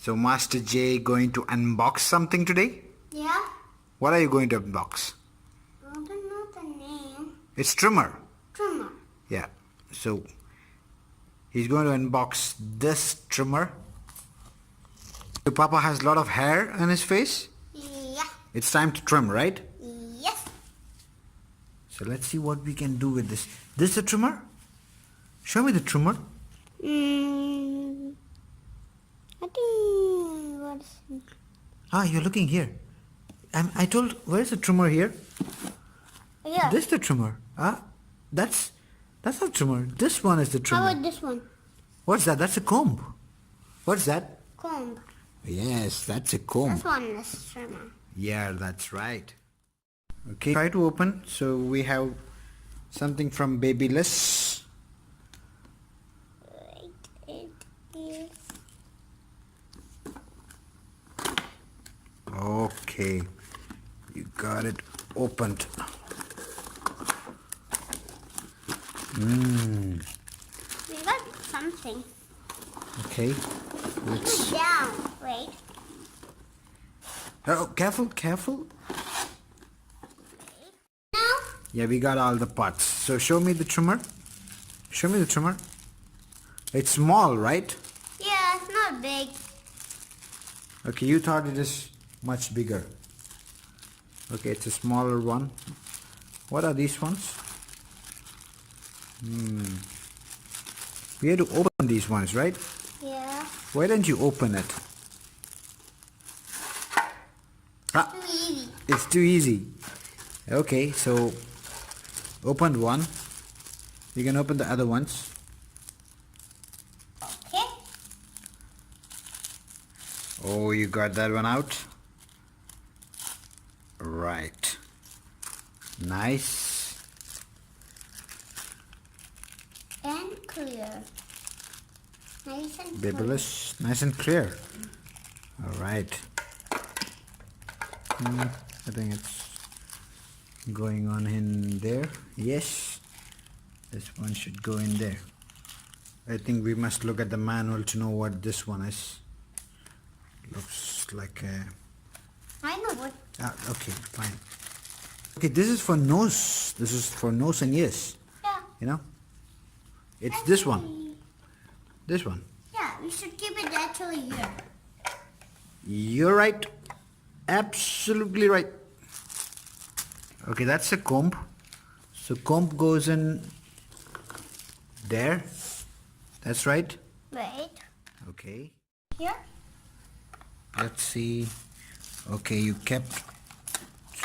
So Master J going to unbox something today? Yeah. What are you going to unbox? I don't know the name. It's trimmer. Trimmer. Yeah. So he's going to unbox this trimmer. Your Papa has a lot of hair on his face. Yeah. It's time to trim, right? Yes. So let's see what we can do with this. This is a trimmer? Show me the trimmer. I think what's... Ah, you're looking here. I told, where's the trimmer here? Yeah. This is the trimmer. Ah, that's not trimmer. This one is the trimmer. How about this one? What's that? That's a comb. What's that? Comb. Yes, that's a comb. This one is trimmer. Yeah, that's right. Okay, try to open. So we have something from Babyliss. Right, it is. Okay, you got it opened. We got something. Okay, let's... Down. Wait. Oh, careful, careful. Now? Yeah, we got all the parts. So show me the trimmer. Show me the trimmer. It's small, right? Yeah, it's not big. Okay, you thought it is much bigger. Okay, it's a smaller one. What are these ones? We had to open these ones, right? Yeah. Why don't you open it? Ah, Too easy. it's too easy. Okay, so open one. You can open the other ones. Okay. Oh, you got that one out? Right. Nice. And clear. Nice and clear. Babyliss, nice and clear. All right. I think it's going on in there. Yes. This one should go in there. I think we must look at the manual to know what this one is. Looks like a... I know what. Ah, okay, fine. Okay, this is for nose. This is for nose and ears. Yeah. You know? It's this one. This one. Yeah, we should keep it actually here. You're right. Absolutely right. Okay, that's a comb. So comb goes in there. That's right. Right. Okay. Here. Let's see. Okay, you kept...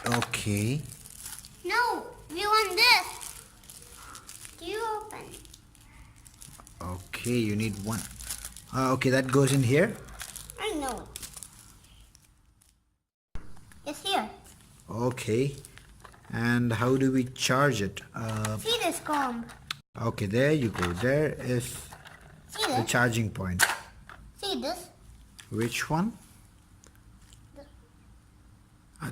Okay. No, we want this. You open. Okay, you need one. Okay, that goes in here. I know. It's here. Okay. And how do we charge it? See this comb. Okay, there you go. There is See the this. charging point. See this. Which one?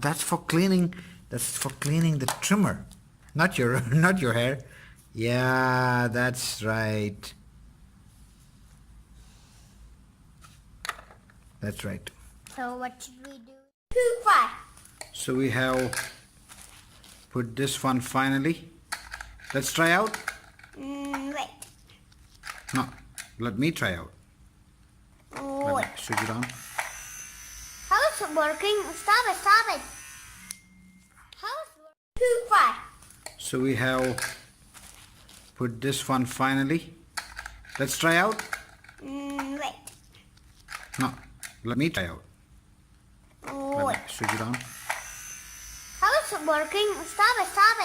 That's for cleaning. That's for cleaning the trimmer, not your not your hair. Yeah, that's right. That's right. So what should we do? 2, 5. So we have put this one finally. Let's try out. Wait. No, let me try out. Let Wait. me switch it on. How is it working? Stop it, stop it. How is it working? 2, 5. So we have put this one finally. Let's try out. Wait. No, let me try out. Let me Wait. switch it on. How is it working? Stop it, stop